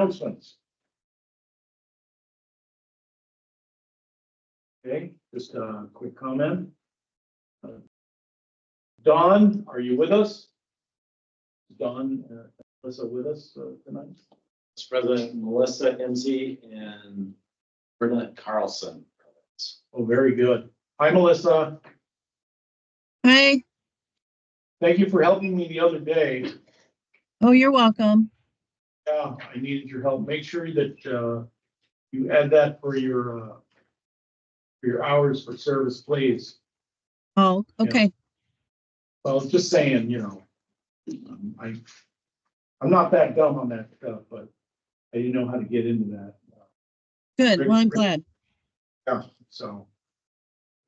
Announcements. Okay, just a quick comment. Dawn, are you with us? Dawn, Melissa with us tonight? Vice President Melissa Enzi and Bernadette Carlson. Oh, very good. Hi, Melissa. Hi. Thank you for helping me the other day. Oh, you're welcome. Yeah, I needed your help. Make sure that you add that for your hours for service, please. Oh, okay. Well, just saying, you know, I'm not that dumb on that stuff, but I didn't know how to get into that. Good. Well, I'm glad. Yeah, so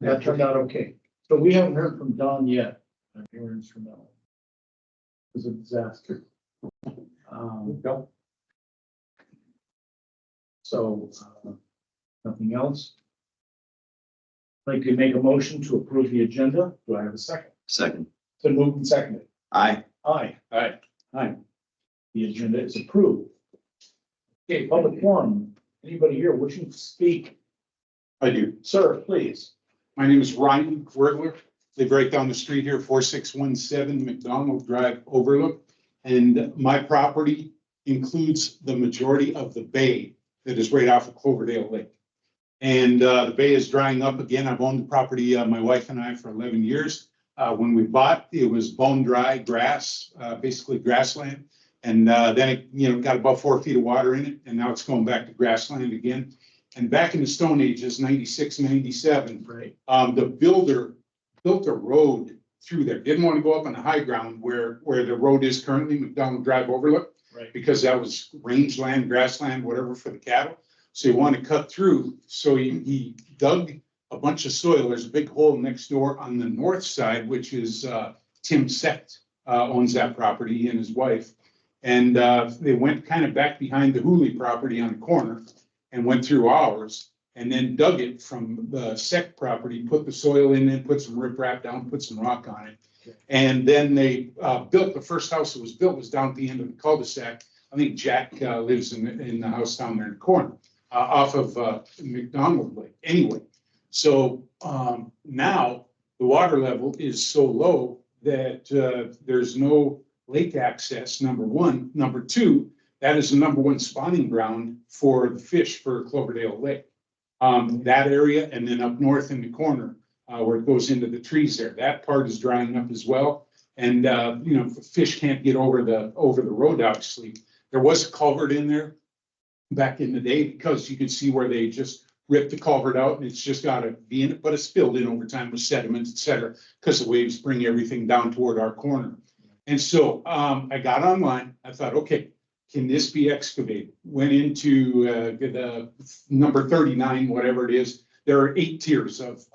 that turned out okay. So we haven't heard from Don yet. I'm hearing instrumental. It was a disaster. So nothing else. I'd like to make a motion to approve the agenda. Do I have a second? Second. So moved and seconded. Aye. Aye. Aye. Aye. The agenda is approved. Okay, public forum. Anybody here wishing to speak? I do. Sir, please. My name is Ryan Quirtler. Live right down the street here, 4617 McDonald Drive Overlook. And my property includes the majority of the bay that is right off of Cloverdale Lake. And the bay is drying up again. I've owned the property, my wife and I, for 11 years. When we bought, it was bone dry grass, basically grassland. And then it, got about 4 feet of water in it, and now it's going back to grassland again. And back in the Stone Ages, 96, 97, Right. the builder built a road through there. Didn't want to go up on the high ground where the road is currently, McDonald Drive Overlook, Right. because that was rangeland, grassland, whatever for the cattle. So he wanted to cut through. So he dug a bunch of soil. There's a big hole next door on the north side, which is Tim Sect owns that property, he and his wife. And they went kind of back behind the Hooley property on the corner and went through ours and then dug it from the Sect property, put the soil in it, put some riprap down, put some rock on it. And then they built, the first house that was built was down at the end of the cul-de-sac. I think Jack lives in the house down there in the corner off of McDonald Lake. Anyway, so now the water level is so low that there's no lake access, number one. Number two, that is the number one spawning ground for the fish for Cloverdale Lake. That area, and then up north in the corner where it goes into the trees there, that part is drying up as well. And fish can't get over the road, obviously. There was a culvert in there back in the day because you could see where they just ripped the culvert out and it's just got to be in it, but it's filled in over time with sediment, et cetera, because the waves bring everything down toward our corner. And so I got online. I thought, okay, can this be excavated? Went into the number 39, whatever it is. There are 8 tiers of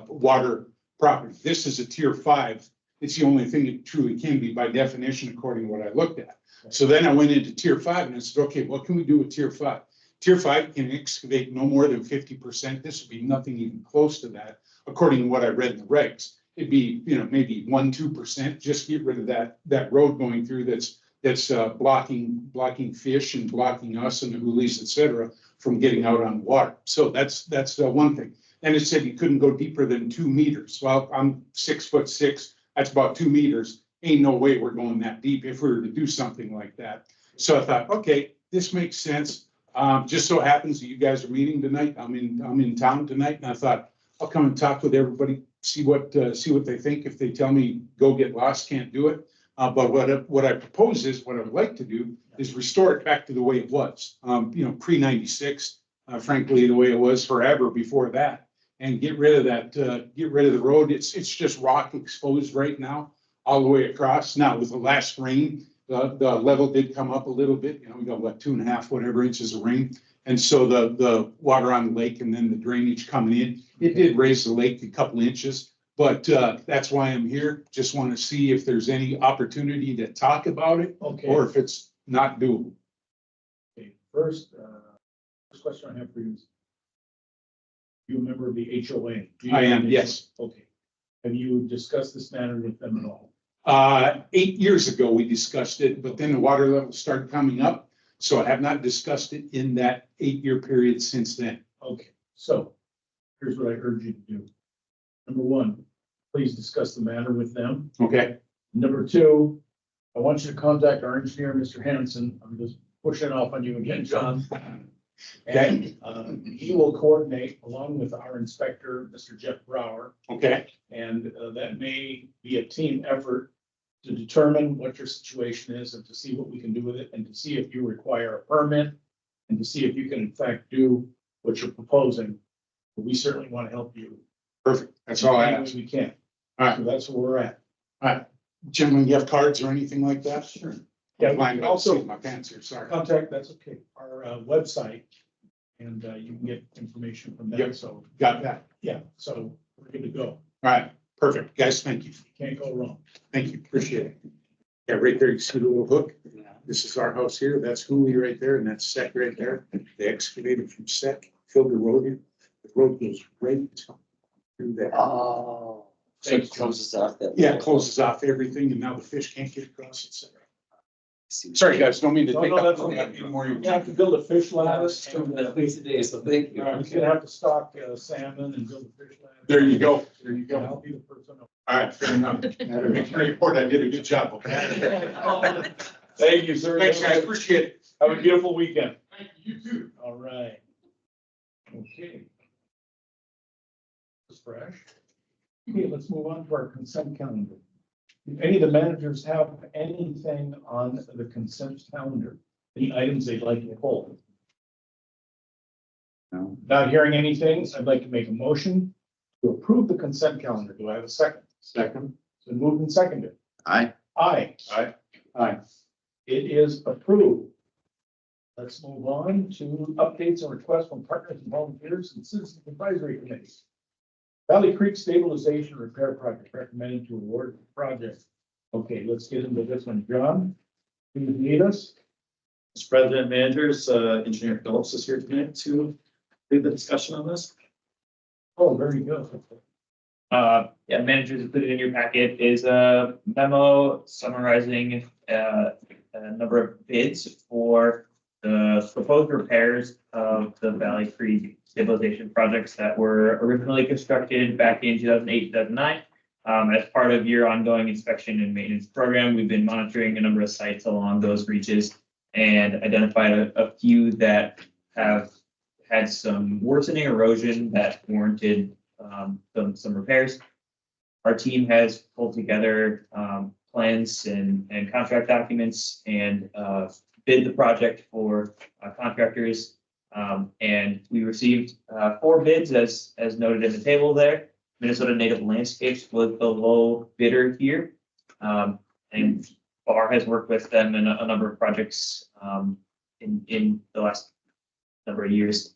water property. This is a tier 5. It's the only thing it truly can be by definition, according to what I looked at. So then I went into tier 5 and I said, okay, what can we do with tier 5? Tier 5 can excavate no more than 50%. This would be nothing even close to that, according to what I read in the regs. It'd be, maybe 1-2%. Just get rid of that road going through that's blocking fish and blocking us and the hoolies, et cetera, from getting out on the water. So that's one thing. And it said you couldn't go deeper than 2 meters. Well, I'm 6'6". That's about 2 meters. Ain't no way we're going that deep if we were to do something like that. So I thought, okay, this makes sense. Just so happens that you guys are meeting tonight. I'm in town tonight, and I thought I'll come and talk with everybody, see what they think. If they tell me go get lost, can't do it. But what I propose is, what I would like to do is restore it back to the way it was, pre-96, frankly, the way it was forever before that, and get rid of that, get rid of the road. It's just rock exposed right now, all the way across. Now with the last rain, the level did come up a little bit. We got 2.5 whatever inches of rain. And so the water on the lake and then the drainage coming in, it did raise the lake a couple inches. But that's why I'm here. Just want to see if there's any opportunity to talk about it, Okay. or if it's not doable. Okay. First question I have for you is, you a member of the HOA? I am, yes. Okay. Have you discussed this matter with them at all? 8 years ago, we discussed it, but then the water level started coming up. So I have not discussed it in that 8-year period since then. Okay, so here's what I urge you to do. Number one, please discuss the matter with them. Okay, Number two, I want you to contact our engineer, Mr. Hanson. I'm just pushing off on you again, John. And he will coordinate along with our inspector, Mr. Jeff Brower. okay, And that may be a team effort to determine what your situation is and to see what we can do with it and to see if you require a permit and to see if you can in fact do what you're proposing. But we certainly want to help you. perfect. That's all I Any way ask. we can. All right. So that's where we're at. All right. Gentlemen, you have cards or anything like that? Sure. Yeah, I'm blind, but also- also my pants here, sorry. Contact, that's okay, our website. And you can get information from there. Yep. So, Got that. yeah, so we're good to go. All right, perfect. Guys, thank you. Can't go wrong. Thank you, appreciate it. Yeah, right there, you see the little hook? This is our house here, that's Hooley right there, and that's Sec right there. They excavated from Sec, filled the road in. The road goes right through there. Oh. So it closes off that. Yeah, it closes off everything, and now the fish can't get across, et cetera. Sorry, guys, don't mean to No, take no, up that's any okay. more. You have to build a fish ladder. At least a day, so thank you. You're gonna have to stock salmon and build a fish ladder. There you go, there you Yeah, go. I'll be the person. All right, fair enough. Make sure you report I did a good job. Thank you, sir. Thanks, guys, appreciate it. Have a beautiful weekend. Thank you, you too. All right. Okay. It's fresh. Okay, let's move on to our consent calendar. Do any of the managers have anything on the consent calendar? Any items they'd like to pull? No. Not hearing anything, I'd like to make a motion to approve the consent calendar. Do I have a second? Second. So moved and seconded. Aye. Aye. Aye. Aye. It is approved. Let's move on to updates and requests from partners and volunteers and citizen advisory committees. Valley Creek Stabilization Repair Project recommended to award the project. Okay, let's get into this one. John, do you need us? Mr. President, managers, Engineer Phillips is here tonight to lead the discussion on this. Oh, very good. Yeah, managers included in your packet is a memo summarizing a number of bids for the proposed repairs of the Valley Creek stabilization projects that were originally constructed back in 2008, 2009. As part of your ongoing inspection and maintenance program, we've been monitoring a number of sites along those reaches and identified a few that have had some worsening erosion that warranted some repairs. Our team has pulled together plans and contract documents and bid the project for contractors. And we received 4 bids as noted in the table there. Minnesota Native Landscapes was the low bidder here. And BAR has worked with them in a number of projects in the last number of years.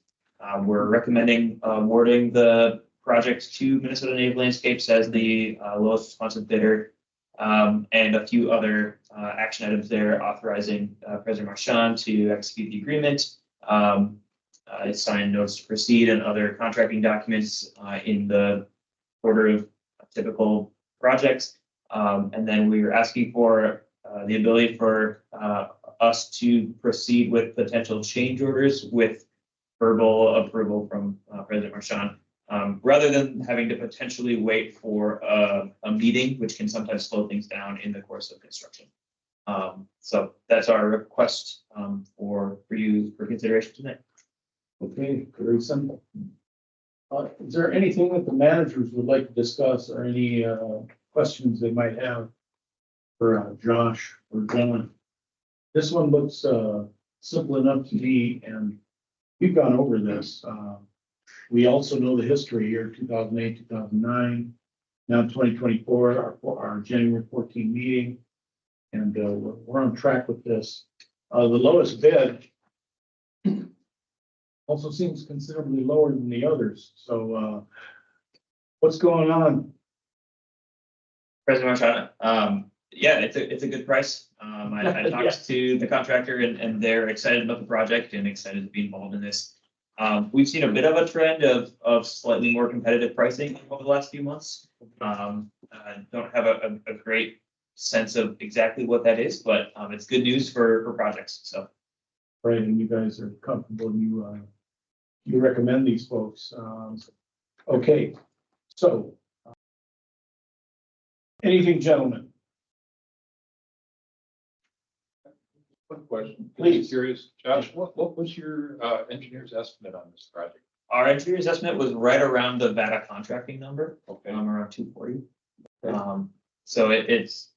We're recommending awarding the project to Minnesota Native Landscapes as the lowest responsive bidder. And a few other action items there authorizing President Marchand to execute the agreement. Sign notes to proceed and other contracting documents in the order of typical projects. And then we were asking for the ability for us to proceed with potential change orders with verbal approval from President Marchand. Rather than having to potentially wait for a meeting, which can sometimes slow things down in the course of construction. So that's our request for you for consideration tonight. Okay, very simple. Is there anything that the managers would like to discuss or any questions they might have for Josh or John? This one looks simple enough to me, and we've gone over this. We also know the history here, 2008, 2009, now 2024, our January 14 meeting. And we're on track with this. The lowest bid also seems considerably lower than the others. So what's going on? President Marchand, yeah, it's a good price. I talked to the contractor and they're excited about the project and excited to be involved in this. We've seen a bit of a trend of slightly more competitive pricing over the last few months. I don't have a great sense of exactly what that is, but it's good news for projects. So right, and you guys are comfortable, you recommend these folks. Okay, so. Anything, gentlemen? One question. Please. Curious, Josh, what was your engineer's estimate on this project? Our engineer's estimate was right around the VADA contracting number, Okay. around 240. Okay. So it's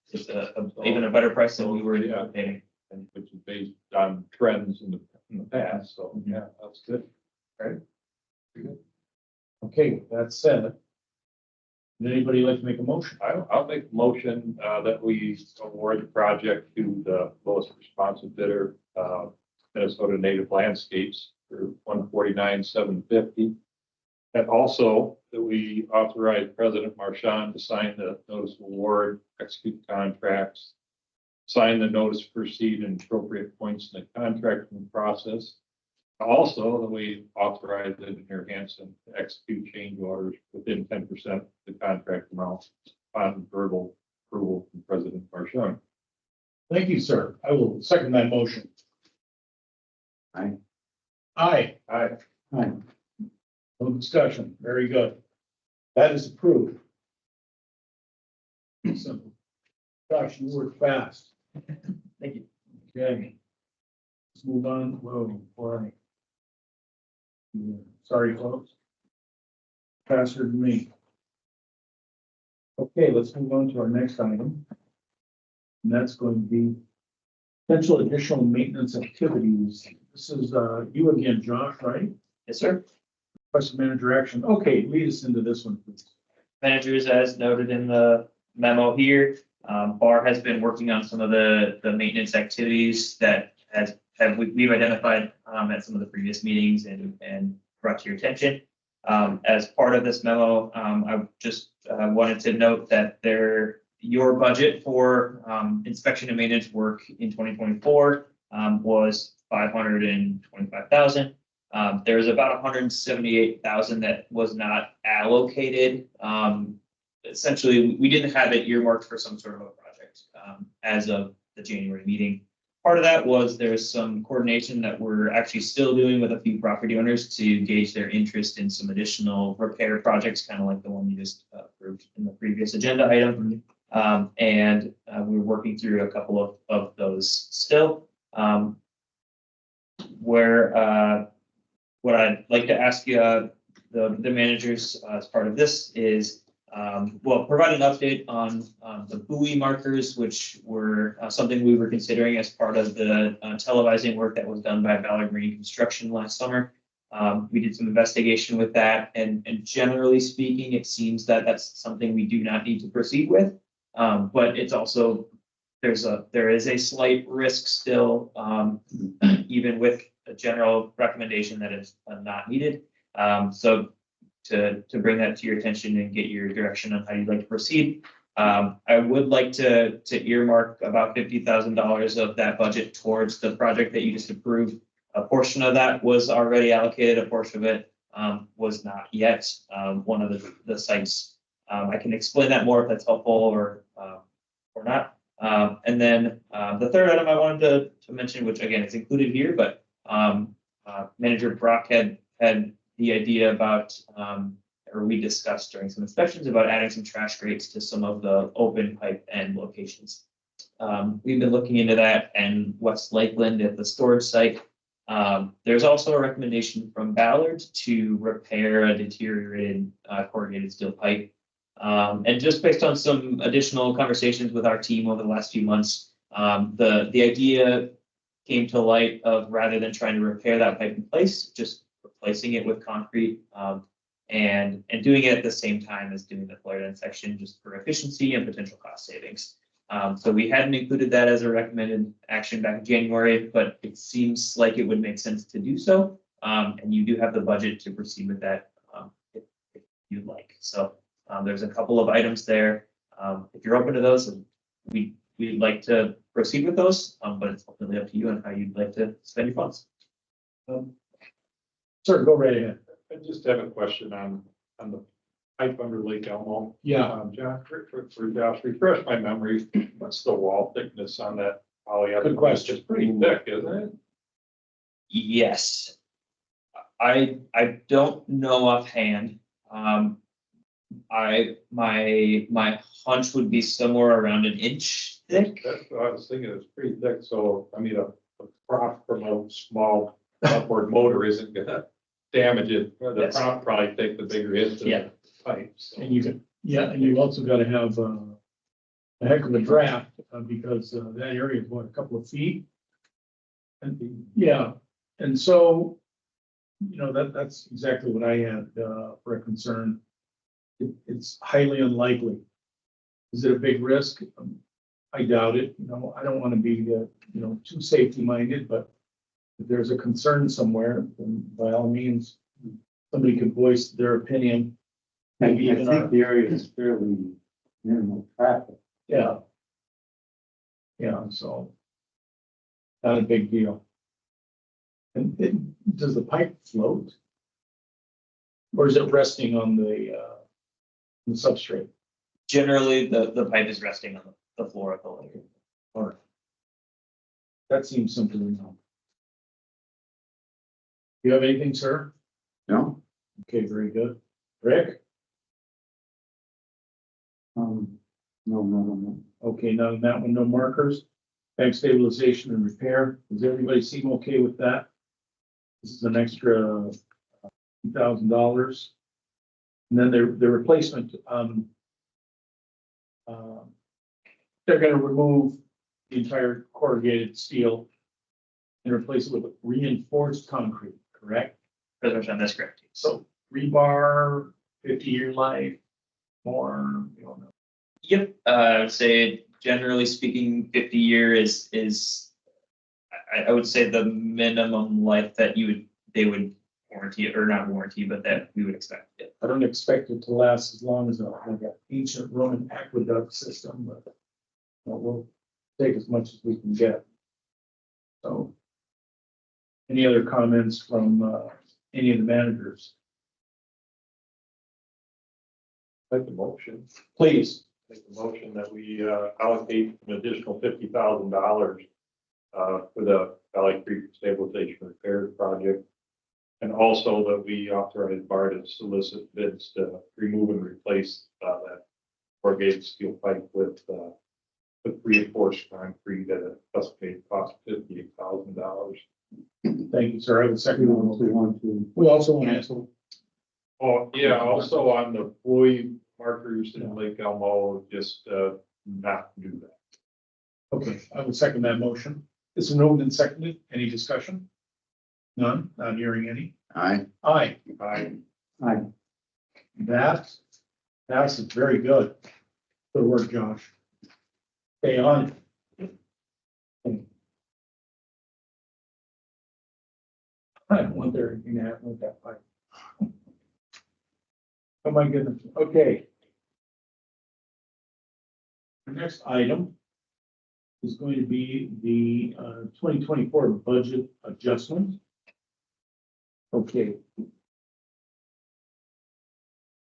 even a better price than we were Yeah. paying. And which is based on trends in the past, so Mhm. yeah, that's good. Okay, with that said. Would anybody like to make a motion? I'll make a motion that we award the project to the lowest responsive bidder, Minnesota Native Landscapes for $149,750. And also that we authorize President Marchand to sign the notice of award, execute contracts, sign the notice to proceed in appropriate points in the contracting process. Also, that we authorize engineer Hanson to execute change orders within 10% of the contract amount upon verbal approval from President Marchand. Thank you, sir. I will second that motion. Aye. Aye. Aye. Aye. No discussion. Very good. That is approved. Simple. Gosh, you work fast. Thank you. Okay. Let's move on. Whoa, boy. Yeah, sorry, folks. Faster than me. Okay, let's move on to our next item. And that's going to be potential additional maintenance activities. This is, you again, Josh, right? Yes, sir. Question manager action. Okay, lead us into this one, please. Managers, as noted in the memo here, BAR has been working on some of the maintenance activities that we've identified at some of the previous meetings and brought to your attention. As part of this memo, I just wanted to note that your budget for inspection and maintenance work in 2024 was $525,000. There was about $178,000 that was not allocated. Essentially, we didn't have it earmarked for some sort of a project as of the January meeting. Part of that was there's some coordination that we're actually still doing with a few property owners to gauge their interest in some additional repair projects, kind of like the one you just approved in the previous agenda item. And we're working through a couple of those still. What I'd like to ask you, the managers as part of this is, provide an update on the buoy markers, which were something we were considering as part of the televising work that was done by Ballard Marine Construction last summer. We did some investigation with that, and generally speaking, it seems that that's something we do not need to proceed with. But it's also, there is a slight risk still, even with a general recommendation that it's not needed. So to bring that to your attention and get your direction on how you'd like to proceed. I would like to earmark about $50,000 of that budget towards the project that you just approved. A portion of that was already allocated, a portion of it was not yet. One of the sites, I can explain that more if that's helpful or not. And then the third item I wanted to mention, which again is included here, but Manager Brock had the idea about, or we discussed during some inspections about adding some trash grates to some of the open pipe end locations. We've been looking into that, and West Lakeland at the storage site. There's also a recommendation from Ballard to repair a deteriorated corrugated steel pipe. And just based on some additional conversations with our team over the last few months, the idea came to light of, rather than trying to repair that pipe in place, just replacing it with concrete, and doing it at the same time as doing the flare down section, just for efficiency and potential cost savings. So we hadn't included that as a recommended action back in January, but it seems like it would make sense to do so. And you do have the budget to proceed with that if you'd like. So there's a couple of items there. If you're open to those, we'd like to proceed with those, but it's ultimately up to you on how you'd like to spend your funds. Sir, go right ahead. I just have a question on the pipe under Lake Elmo. Yeah. Josh, for Josh, refresh my memory. What's the wall thickness on that polyethylene? Good question. It's pretty thick, isn't it? Yes. I don't know offhand. My hunch would be somewhere around an inch thick. That's what I was thinking, it's pretty thick, so, I mean, a prop from a small upward motor isn't gonna damage it. The Yes. prop probably take the bigger hit to Yeah. the pipe, so. And you can, yeah, and you also gotta have, a heck of a draft, because, that area is what, a couple of feet? And, yeah, and so, that's exactly what I had, for a concern. It's highly unlikely. Is it a big risk? I doubt it, I don't wanna be, too safety minded, but if there's a concern somewhere, then by all means, somebody can voice their opinion. Maybe I even think the area is fairly minimal traffic. Yeah. Yeah, so. Not a big deal. And does the pipe float? Or is it resting on the substrate? Generally, the pipe is resting on the floor of the lake. Or that seems simple enough. You have anything, sir? No? Okay, very good. Rick? No. Okay, now on that one, no markers. Bank stabilization and repair. Does everybody seem okay with that? This is an extra $2,000. And then the replacement, they're gonna remove the entire corrugated steel and replace it with reinforced concrete, correct? Pretty much on this correct. So rebar, 50-year life, more, you don't know. Yep, I would say generally speaking, 50-year is I would say the minimum life that they would warranty, or not warranty, but that we would expect it. I don't expect it to last as long as like an ancient Roman aqueduct system, but we'll take as much as we can get. So, any other comments from any of the managers? Make the motion, Please. make the motion that we allocate an additional $50,000 for the Valley Creek Stabilization Repairs Project. And also that we authorize BAR to solicit bids to remove and replace that corrugated steel pipe with reinforced concrete at a estimated cost of $58,000. Thank you, sir. I would second. We want to. We also want to. Oh, yeah, also on the buoy markers in Lake Elmo, just not do that. Okay, I would second that motion. It's moved and seconded. Any discussion? None, not hearing any. Aye. Aye, Aye. that is very good. Good work, Josh. Stay on. I don't want there anything to happen with that pipe. Oh, my goodness. Okay. The next item is going to be the 2024 budget adjustment. Okay.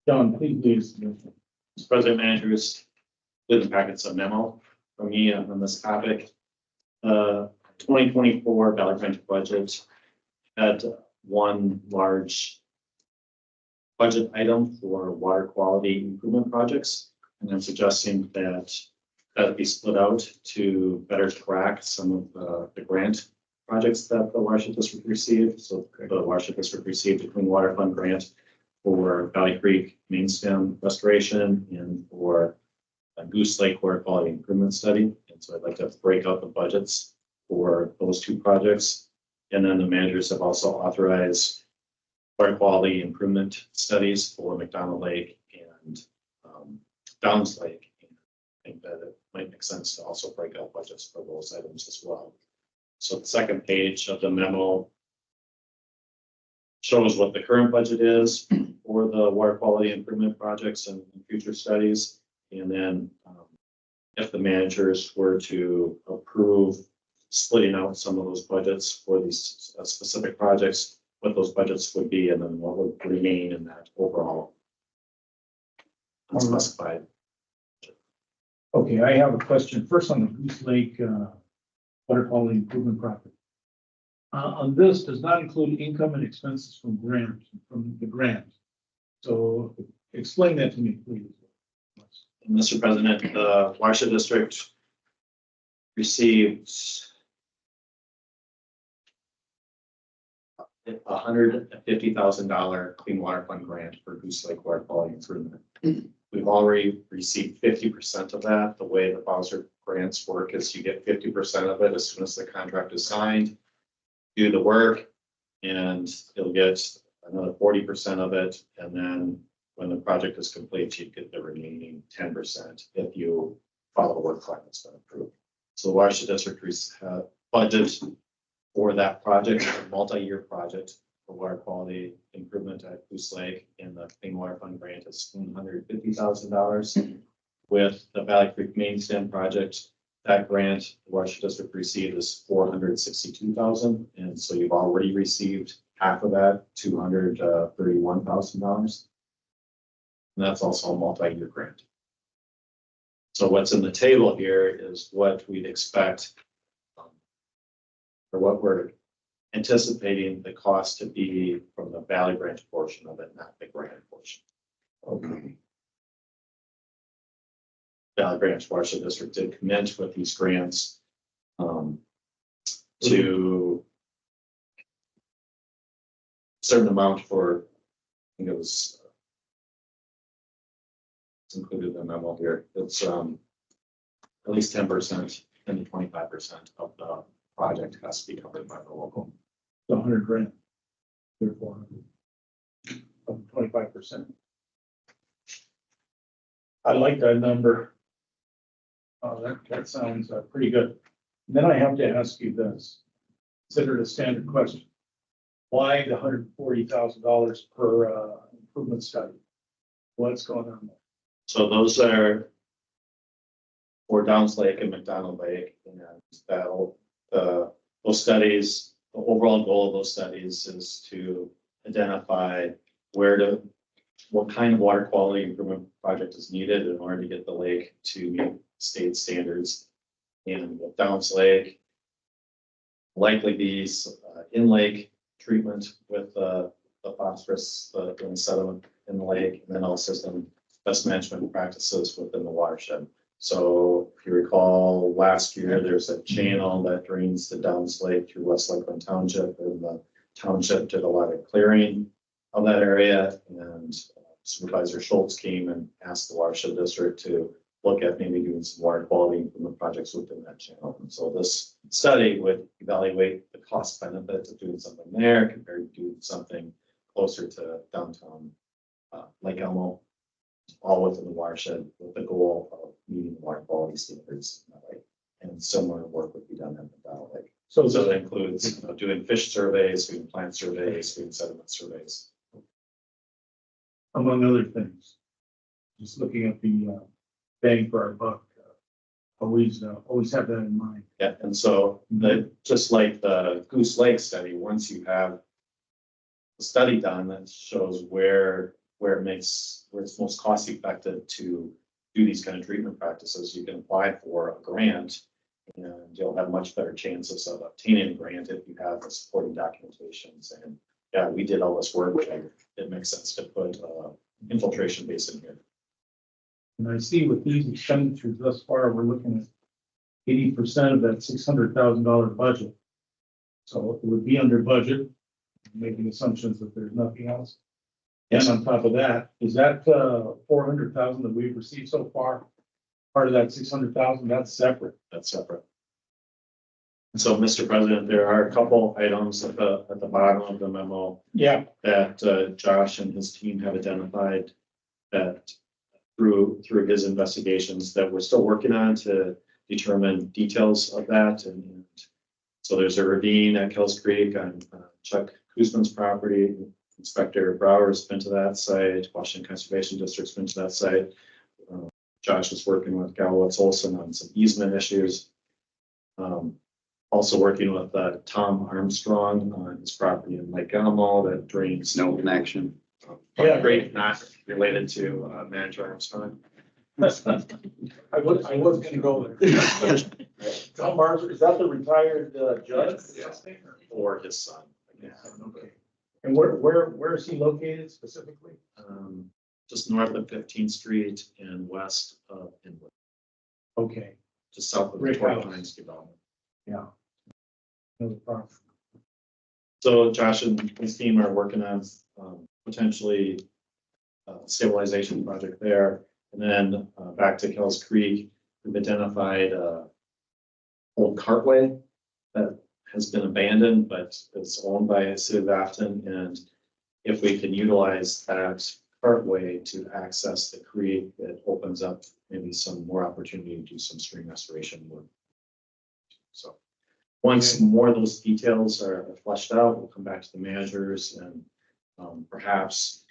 John, please lead us through. Mr. President, managers, with the packets of memo from me on this topic. 2024 Valley Ranch budget had one large budget item for water quality improvement projects. And I'm suggesting that be split out to better track some of the grant projects that the Watershed District received. So the Watershed District received a Clean Water Fund grant for Valley Creek main stem restoration and for a Goose Lake water quality improvement study. And so I'd like to break out the budgets for those two projects. And then the managers have also authorized water quality improvement studies for McDonald Lake and Downs Lake. I think that it might make sense to also break out budgets for those items as well. So the second page of the memo shows what the current budget is for the water quality improvement projects and future studies. And then if the managers were to approve splitting out some of those budgets for these specific projects, what those budgets would be, and then what would remain in that overall unspecified. Okay, I have a question. First on the Goose Lake water quality improvement project. On this does not include income and expenses from the grant. So explain that to me, please. Mr. President, the Watershed District received $150,000 Clean Water Fund grant for Goose Lake water quality improvement. We've already received 50% of that. The way the Bowser grants work is you get 50% of it as soon as the contract is signed, do the work, and you'll get another 40% of it. And then when the project is complete, you get the remaining 10% if you follow the work plan that's been approved. So the Watershed District budget for that project, a multi-year project for water quality improvement at Goose Lake, and the Clean Water Fund grant is $150,000. With the Valley Creek Main Stem project, that grant the Watershed District received is $462,000, and so you've already received half of that, $231,000. And that's also a multi-year grant. So what's in the table here is what we'd expect, or what we're anticipating the cost to be from the Valley Branch portion of it, not the grant portion. Okay. Valley Branch Watershed District did commence with these grants to certain amount for, I think it was it's included in the memo here. It's at least 10% and 25% of the project has to be covered by the local. The 100 grand. Or 400. Of 25%. I like that number. That sounds pretty good. And then I have to ask you this, consider it a standard question. Why the $140,000 per improvement study? What's going on there? So those are for Downs Lake and McDonald Lake, and that'll, those studies, the overall goal of those studies is to identify what kind of water quality improvement project is needed in order to get the lake to meet state standards. And with Downs Lake, likely be in-lake treatment with the phosphorus, the sediment in the lake, and then also some best management practices within the watershed. So if you recall, last year, there's a channel that drains the Downs Lake through West Lakeland Township, and the township did a lot of clearing of that area. And Supervisor Schultz came and asked the Watershed District to look at maybe doing some water quality improvement projects within that channel. And so this study would evaluate the cost benefit of doing something there compared to doing something closer to downtown Lake Elmo, all within the watershed with the goal of meeting water quality standards. And similar work would be done in the Valley Lake. So that includes doing fish surveys, doing plant surveys, doing sediment surveys. Among other things. Just looking at the bang for our buck. Always have that in mind. Yeah, and so just like the Goose Lake study, once you have a study done that shows where it's most cost effective to do these kind of treatment practices, you can apply for a grant, and you'll have much better chances of obtaining a grant if you have the supporting documentation saying, yeah, we did all this work, and it makes sense to put infiltration basin here. And I see with these expenditures thus far, we're looking at 80% of that $600,000 budget. So it would be under budget, making assumptions that there's nothing else. Yes. And on top of that, is that $400,000 that we've received so far, part of that $600,000, that's separate? That's separate. And so, Mr. President, there are a couple items at the bottom of the memo. Yeah. That Josh and his team have identified that through his investigations that we're still working on to determine details of that. And so there's a ravine at Kells Creek on Chuck Kuzman's property. Inspector Brower's been to that site. Washington Conservation District's been to that site. Josh was working with Galwitz Olson on some easement issues. Also working with Tom Armstrong on his property in Lake Elmo that drains. No connection. Yeah. Great, not related to Manager Armstrong. I was gonna go there. John Barnes, is that the retired judge? Or his son. Yeah, okay. And where is he located specifically? Just north of 15th Street and west of Inwood, Okay, just south of the Brick Torrey house. Pines development. yeah. No problem. So Josh and his team are working on potentially stabilization project there. And then back to Kells Creek, we've identified old cartway that has been abandoned, but it's owned by the city of Afton. And if we can utilize that cartway to access the creek, it opens up maybe some more opportunity to do some stream restoration work. So once more of those details are fleshed out, we'll come back to the managers and perhaps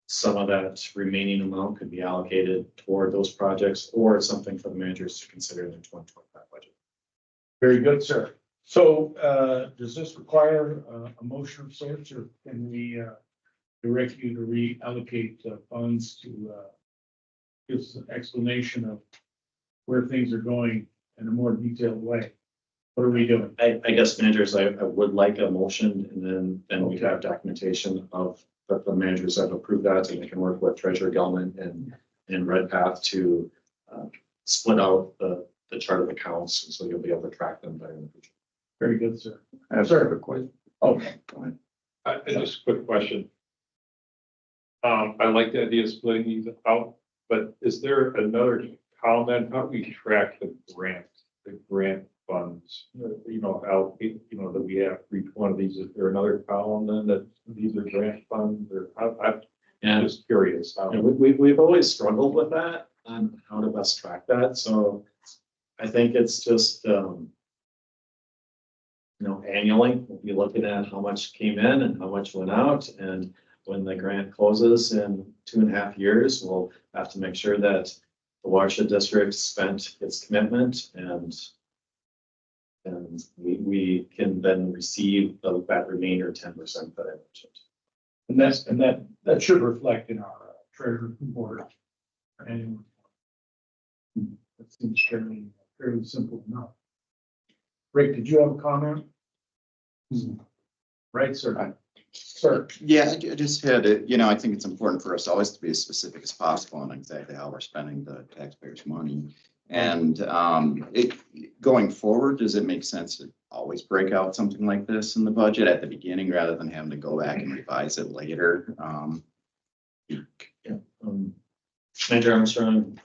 some of that remaining amount could be allocated toward those projects, or it's something for the managers to consider in the 2025 budget. Very good, sir. So does this require a motion of sorts, or can we direct you to reallocate funds to give us an explanation of where things are going in a more detailed way? What are we doing? I guess managers, I would like a motion, and then we have documentation of that the managers have approved that, and they can work with Treasurer Gelman and Redpath to split out the chart of accounts, and so you'll be able to track them better in the future. Very good, sir. I have Sir. a question. Okay, go ahead. Just a quick question. I like the idea of splitting these out, but is there another column? How do we track the grant funds? Allocate, that we have for each one of these. Is there another column then that these are grant funds, or I'm And just curious how? we've always struggled with that on how to best track that. So I think it's just, annually, we'll be looking at how much came in and how much went out. And when the grant closes in 2.5 years, we'll have to make sure that the Watershed District spent its commitment, and we can then receive that remainder 10% that I mentioned. And that should reflect in our treasury report. And that seems fairly simple enough. Rick, did you have a comment? Right, sir. Sir. Yeah, I just had it, I think it's important for us always to be as specific as possible on exactly how we're spending the taxpayers' money. And going forward, does it make sense to always break out something like this in the budget at the beginning rather than having to go back and revise it later? Manager Armstrong,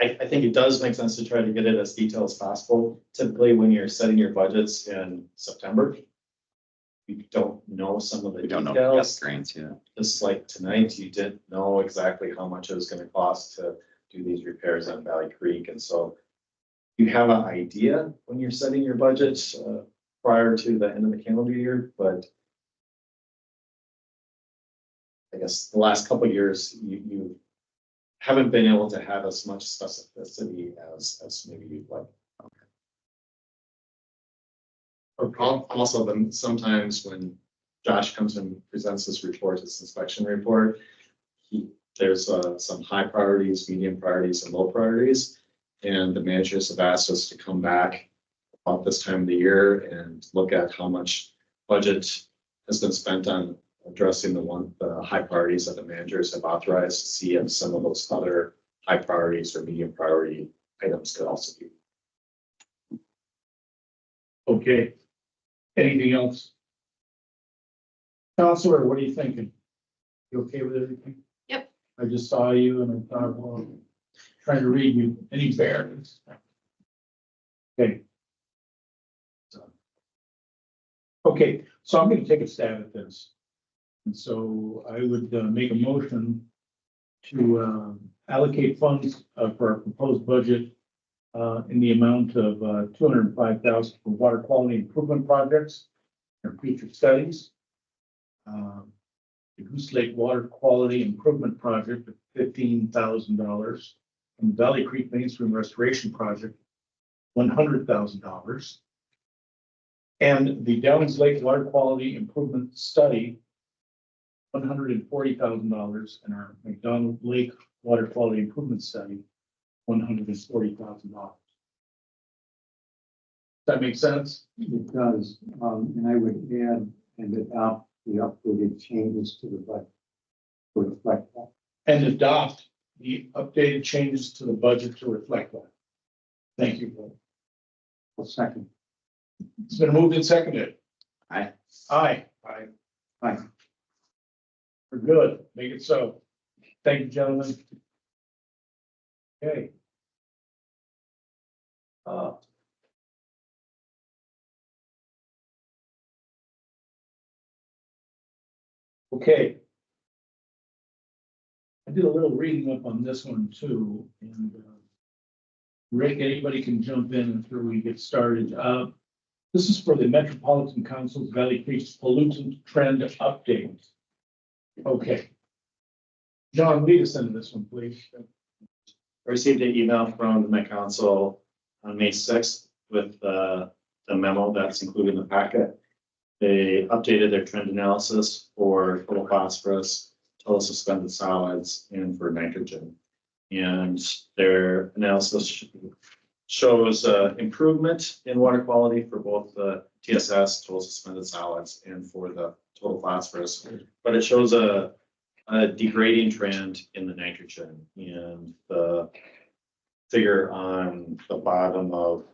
I think it does make sense to try to get it as detailed as possible. Typically, when you're setting your budgets in September, you don't know some of the We don't know details. the grants yet. Just like tonight, you didn't know exactly how much it was going to cost to do these repairs on Valley Creek. And so you have an idea when you're setting your budget prior to the end of the calendar year, but I guess the last couple of years, you haven't been able to have as much specificity as maybe you'd like. Also, then sometimes when Josh comes and presents this report, this inspection report, there's some high priorities, medium priorities, and low priorities. And the managers have asked us to come back about this time of the year and look at how much budget has been spent on addressing the high priorities that the managers have authorized, to see if some of those other high priorities or medium priority items could also be. Okay. Anything else? Counselor, what are you thinking? You okay with everything? Yep. I just saw you and I thought, well, trying to read you. Any bearings? Okay. Okay, so I'm going to take a stab at this. And so I would make a motion to allocate funds for our proposed budget in the amount of $205,000 for water quality improvement projects and future studies. The Goose Lake Water Quality Improvement Project of $15,000, and the Valley Creek Mainstream Restoration Project, $100,000. And the Downs Lake Water Quality Improvement Study, $140,000, and our McDonald Lake Water Quality Improvement Study, $140,000. that make sense? It does, and I would add and adopt the updated changes to the budget to reflect that. And adopt the updated changes to the budget to reflect that. Thank you, Bill. A second. It's been moved and seconded. Aye. Aye. Aye. We're good. Make it so. Thank you, gentlemen. Okay. Okay. I did a little reading up on this one too, and Rick, anybody can jump in after we get started. This is for the Metropolitan Council's Valley Creek's pollutant trend update. Okay. John, lead us into this one, please. I received an email from the Met Council on May 6th with the memo that's included in the packet. They updated their trend analysis for total phosphorus, total suspended solids, and for nitrogen. And their analysis shows improvement in water quality for both the TSS, total suspended solids, and for the total phosphorus. But it shows a degrading trend in the nitrogen, and the figure on the bottom of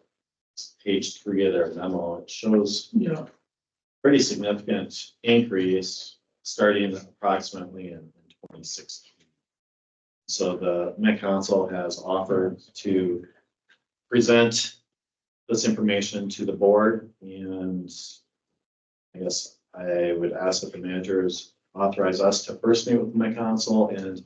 page 3 of their memo, it shows pretty significant increase starting approximately in 2016. So the Met Council has offered to present this information to the board, and I guess I would ask that the managers authorize us to first meet with the Met Council and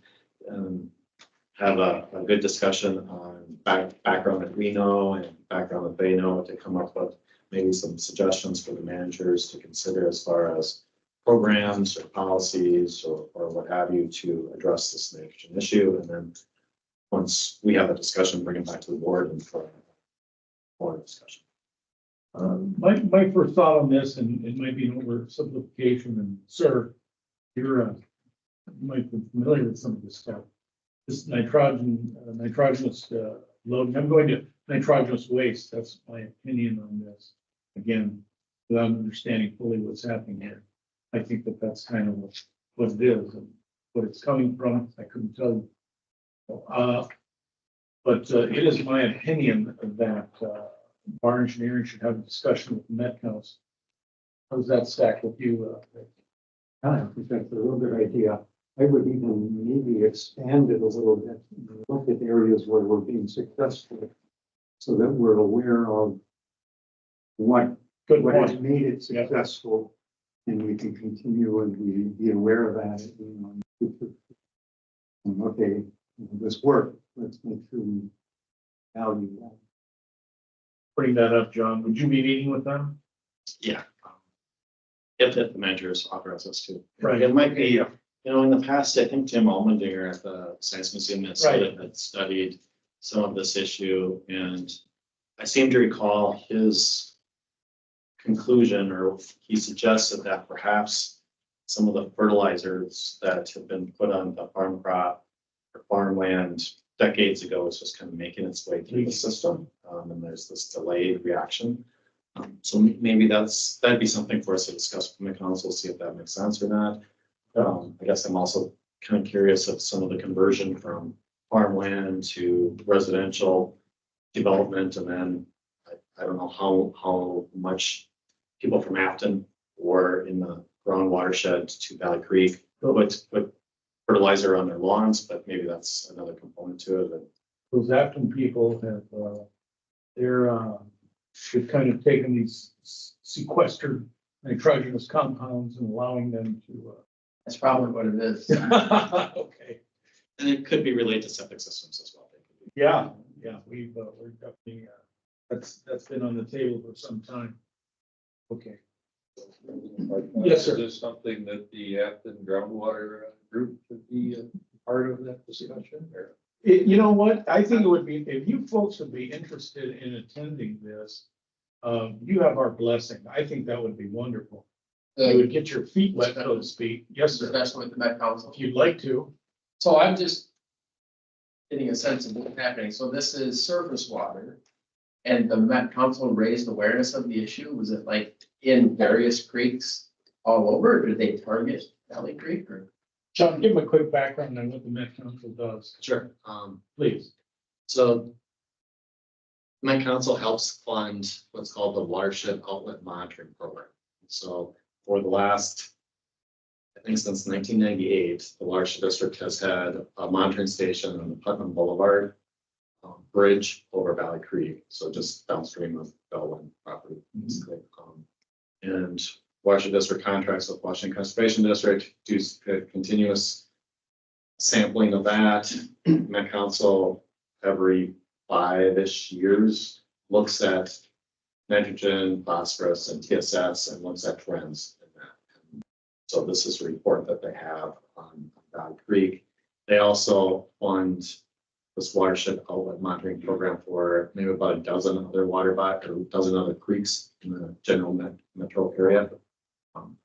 have a good discussion on background that we know and background that they know, to come up with maybe some suggestions for the managers to consider as far as programs or policies or what have you to address this nitrogen issue. And then once we have a discussion, bring it back to the board and for more discussion. My first thought on this, and it might be an oversimplification, and sir, you might be familiar with some of this stuff. This nitrogenous load, I'm going to nitrogenous waste. That's my opinion on this. Again, without understanding fully what's happening here. I think that that's kind of what it is and what it's coming from. I couldn't tell you. But it is my opinion that our engineering should have a discussion with the Met Council. How does that stack with you? I think that's a real good idea. I would even maybe expand it a little bit, and look at areas where we're being successful, so that we're aware of what Good has point. made it successful, and we can continue and be aware of that. And okay, this worked. Let's make sure we value that. Bring that up, John. Would you be meeting with them? Yeah. If the managers authorize us to. Right. It might be, in the past, I think Tim Almendinger at the Science Museum in Minnesota had studied some of this issue, and I seem to recall his conclusion, or he suggested that perhaps some of the fertilizers that have been put on the farm crop or farmland decades ago is just kind of making its way through the system, and there's this delayed reaction. So maybe that'd be something for us to discuss with the council, see if that makes sense or not. I guess I'm also kind of curious of some of the conversion from farmland to residential development, and then I don't know how much people from Afton or in the ground watershed to Valley Creek put fertilizer on their lawns, but maybe that's another component to it. Those Afton people have, they've kind of taken these sequestered nitrogenous compounds and allowing them to. That's probably what it is. Okay. And it could be related to septic systems as well. Yeah, we're definitely, that's been on the table for some time. Okay. Yes, sir. Is this something that the Afton groundwater group should be part of that discussion, or? You know what? I think it would be, if you folks would be interested in attending this, you have our blessing. I think that would be wonderful. You would get your feet wet, so to speak. Yes, sir. Discussion with the Met Council. If you'd like to. So I'm just getting a sense of what's happening. So this is surface water. And the Met Council raised awareness of the issue? Was it like in various creeks all over? Or did they target Valley Creek or? John, give them a quick background on what the Met Council does, Sure. please. So my council helps fund what's called the Watershed Outlet Monitoring Program. So for the last, I think since 1998, the Watershed District has had a monitoring station on the Putnam Boulevard bridge over Valley Creek, so just downstream of Bellwin property, basically. And Watershed District contracts with Washington Conservation District, do continuous sampling of that. Met Council every 5-ish years looks at nitrogen, phosphorus, and TSS and looks at trends in that. And so this is a report that they have on Valley Creek. They also fund this watershed outlet monitoring program for maybe about a dozen other water bodies or a dozen other creeks in the general metro area.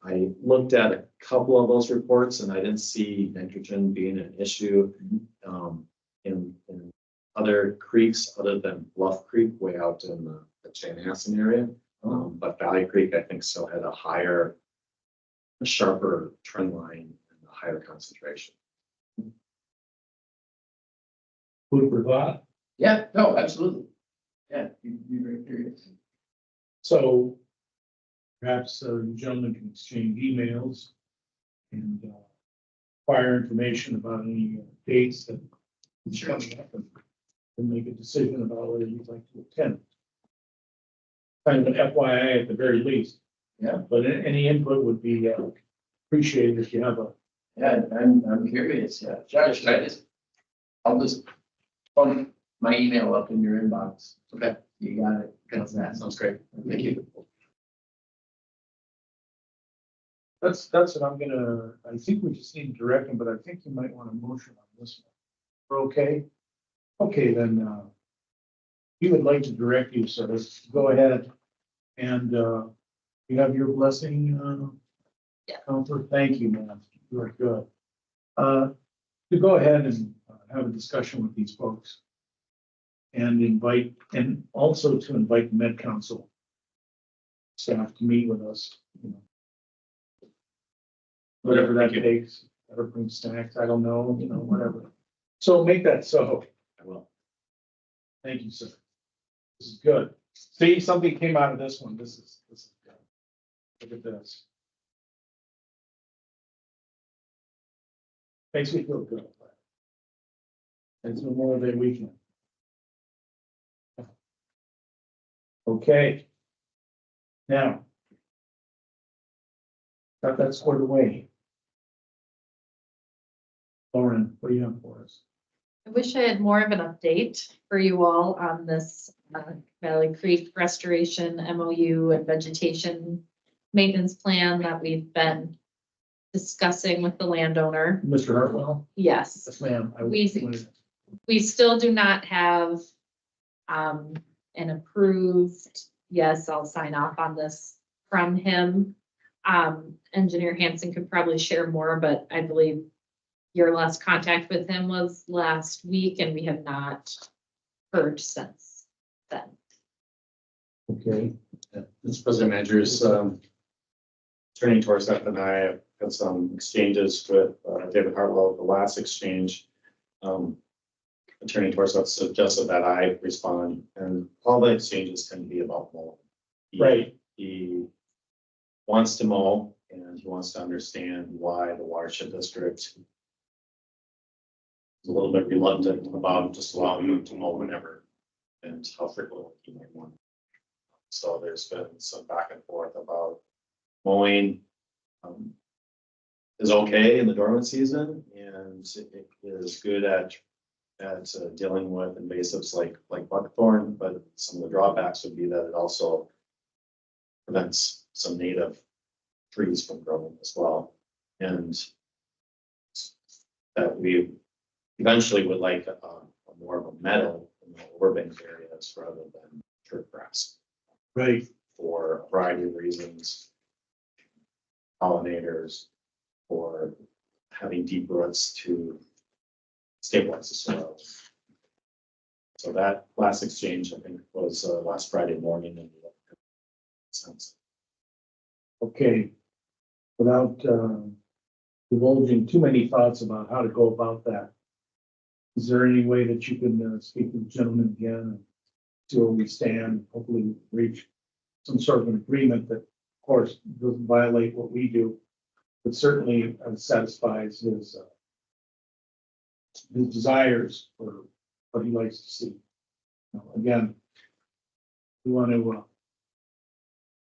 I looked at a couple of those reports and I didn't see nitrogen being an issue in other creeks other than Bluff Creek way out in the Chanhassen area. But Valley Creek, I think, still had a sharper trend line and a higher concentration. Food for thought. Yeah, no, absolutely. Yeah, you'd be very curious. So perhaps you gentlemen can exchange emails and acquire information about any dates that is coming up and make a decision about whether you'd like to attend. Kind of an FYI at the very least. Yeah. But any input would be appreciated if you have a. Yeah, I'm curious, yeah. Josh, I'll just bump my email up in your inbox. Okay. You got it. That's that. Sounds great. Thank you. That's what I'm gonna, I think we just need direction, but I think you might want a motion on this one. We're okay? Okay, then, we would like to direct you, so let's go ahead and, you have your blessing, Yeah. Counselor? Thank you, man. You are good. To go ahead and have a discussion with these folks. And also to invite the Med Council staff to meet with us, you know. Whatever that takes, or bring snacks, I don't know, you know, whatever. So make that so. I will. Thank you, sir. This is good. See, something came out of this one. This is good. Look at this. Makes me feel good. It's Memorial Day weekend. Okay. Now. Got that squared away. Lauren, what do you have for us? I wish I had more of an update for you all on this Valley Creek restoration MOU and vegetation maintenance plan that we've been discussing with the landowner. Mr. Hartwell? Yes, Yes, ma'am. we still do not have an approved, yes, I'll sign off on this from him. Engineer Hansen could probably share more, but I believe your last contact with him was last week and we have not heard since then. Okay. Mr. President, managers, Attorney Torstep and I have had some exchanges with David Hartwell. The last exchange, Attorney Torstep suggested that I respond, and all the exchanges can be about mowing. Right. He wants to mow, and he wants to understand why the watershed district is a little bit reluctant about just allowing him to mow whenever and how frequently he might want. So there's been some back and forth about mowing is okay in the dormant season, and it is good at dealing with invasives like buckthorn, but some of the drawbacks would be that it also prevents some native trees from growing as well. And that we eventually would like a more of a meadow in the urban areas rather than turf grass. Right. For a variety of reasons. Pollinators, or having deep roots to stabilize the soil. So that last exchange, I think, was last Friday morning and since. Okay. Without divulging too many thoughts about how to go about that, is there any way that you can speak to the gentleman again and see where we stand, hopefully reach some sort of an agreement that, of course, doesn't violate what we do, but certainly satisfies his desires for what he likes to see. Again, we want to,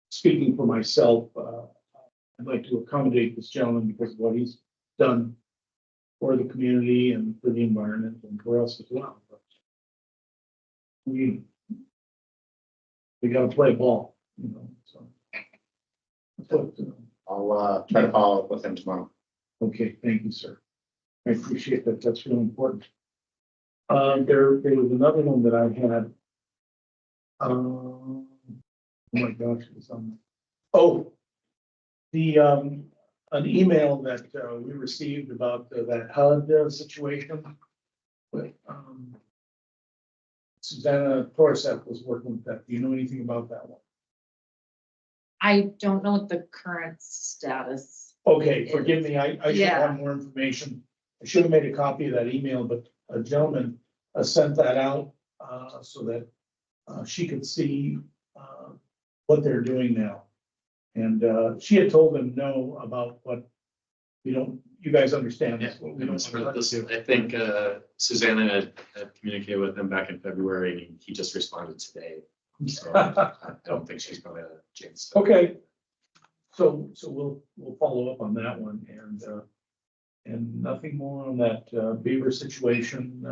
speaking for myself, I'd like to accommodate this gentleman because of what he's done for the community and for the environment and for us as well. But we gotta play ball, you know, so. That's what, I'll try to follow up with him tomorrow. okay, thank you, sir. I appreciate that. That's really important. There was another one that I had. Oh my gosh, it was on. Oh, the, an email that we received about that HUD situation. But, Susanna Torset was working with that. Do you know anything about that one? I don't know what the current status. Okay, forgive me, I should Yeah. have more information. I should have made a copy of that email, but a gentleman sent that out so that she could see what they're doing now. And she had told them no about what you guys understand. That's what we don't want to do. I think Susanna had communicated with him back in February, and he just responded today. So I don't think she's gonna change stuff. Okay. So we'll follow up on that one and nothing more on that beaver situation.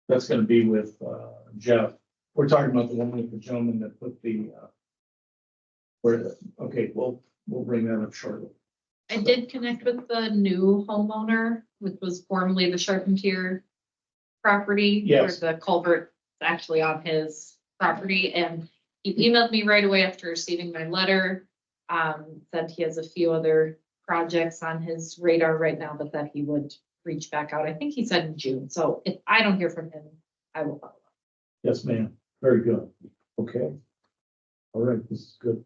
That's gonna be with Jeff. We're talking about the one with the gentleman that put the okay, we'll bring that up shortly. I did connect with the new homeowner, which was formerly the Charpentier property. Yes. Where the culvert is actually on his property, and he emailed me right away after receiving my letter. Said he has a few other projects on his radar right now, but that he would reach back out. I think he said in June, so if I don't hear from him, I will follow up. Yes, ma'am. Very good. Okay. All right, this is good,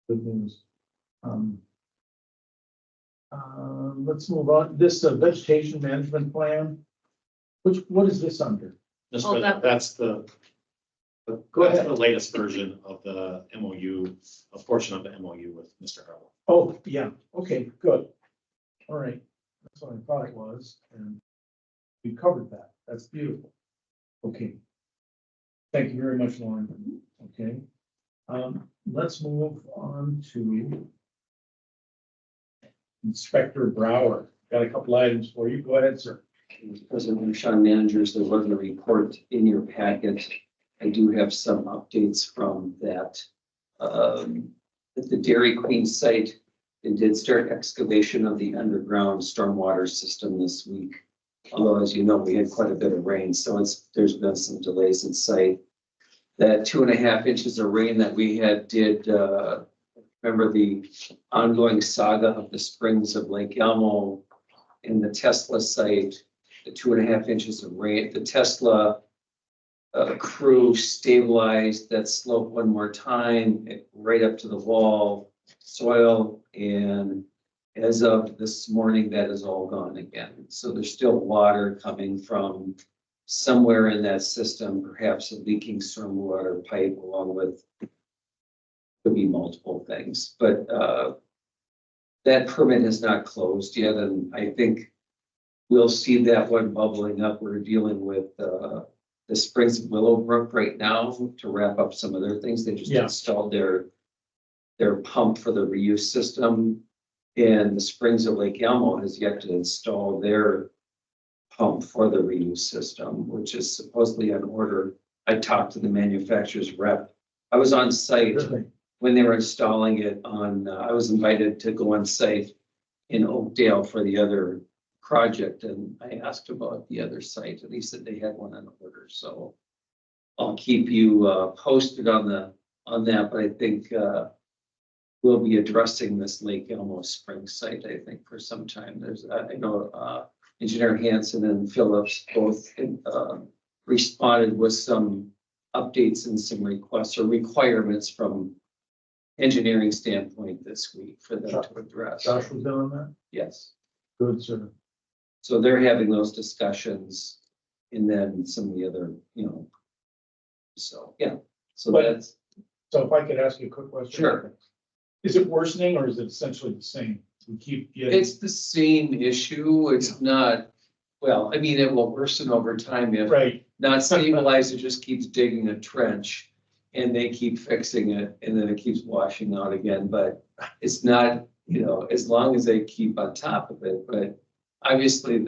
good news. Let's move on. This vegetation management plan, what is this under? Just Oh, that- that's Go that's ahead. the latest version of the MOU, a portion of the MOU with Mr. Harlow. Oh, yeah, okay, good. All right, that's what I thought it was, and we covered that. That's beautiful. Okay. Thank you very much, Lauren. Okay. Let's move on to Inspector Brower. Got a couple items for you. Go ahead, sir. President Sean, managers, there wasn't a report in your packet. I do have some updates from that. At the Dairy Queen site, they did start excavation of the underground stormwater system this week. Although, as you know, we had quite a bit of rain, so there's been some delays in sight. That 2.5 inches of rain that we had did, remember the ongoing saga of the springs of Lake Elmo in the Tesla site, the 2.5 inches of rain, the Tesla crew stabilized that slope one more time, right up to the wall soil. And as of this morning, that is all gone again. So there's still water coming from somewhere in that system, perhaps a leaking stormwater pipe along with, could be multiple things, but that permit is not closed yet, and I think we'll see that one bubbling up. We're dealing with the Springs of Willowbrook right now to wrap up some of their things. They just installed their pump for the reuse system, and the Springs of Lake Elmo has yet to install their pump for the reuse system, which is supposedly on order. I talked to the manufacturer's rep. I was on site when they were installing it on, I was invited to go on site in Oakdale for the other project, and I asked about the other site, and he said they had one on order. So I'll keep you posted on that, but I think we'll be addressing this Lake Elmo Spring site, I think, for some time. There's, I know, Engineer Hansen and Phillips both responded with some updates and some requests or requirements from engineering standpoint this week for them to address. Josh was doing that? Yes. Good, sir. So they're having those discussions and then some of the other, so, yeah. So But- that's, So if I could ask you a quick question? Sure. Is it worsening or is it essentially the same? We keep getting, it's the same issue. It's not, well, I mean, it will worsen over time if right, not stabilized, it just keeps digging a trench and they keep fixing it and then it keeps washing out again. But it's not, as long as they keep on top of it, but obviously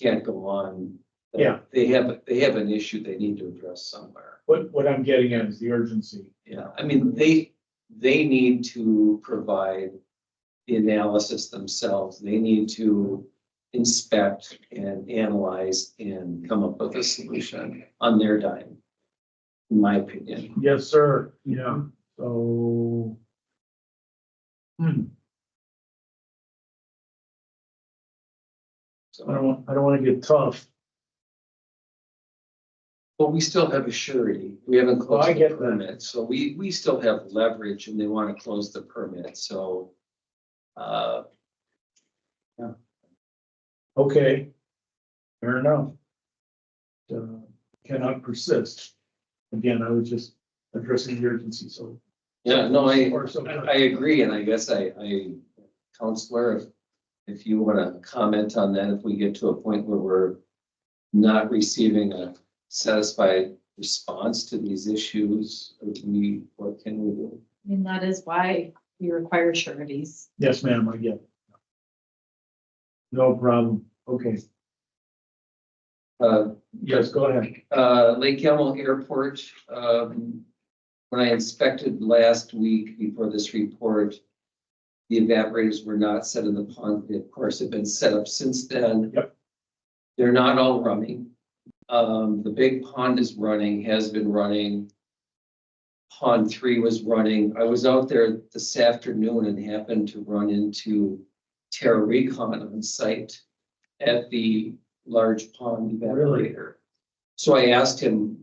can't go on. Yeah. They have an issue they need to address somewhere. what I'm getting at is the urgency. Yeah, I mean, they need to provide the analysis themselves. They need to inspect and analyze and come up with a solution on their dime, in my opinion. Yes, sir, yeah, so. So, I don't wanna get tough. but we still have a surety. We haven't Well, I closed the get that. permit, so we still have leverage and they want to close the permit, so. Okay. Fair enough. Cannot persist. Again, I was just addressing the urgency, so. Yeah, no, Or so good. I agree, and I guess Counselor, if you want to comment on that, if we get to a point where we're not receiving a satisfied response to these issues, what can we do? I mean, that is why we require sureties. Yes, ma'am, I get it. No problem, okay, yes, go ahead. Lake Elmo Airport, when I inspected last week before this report, the evaporators were not set in the pond. They, of course, have been set up since then. Yep. They're not all running. The big pond is running, has been running. Pond 3 was running. I was out there this afternoon and happened to run into Terra Recon on site at the large pond evaporator. So I asked him,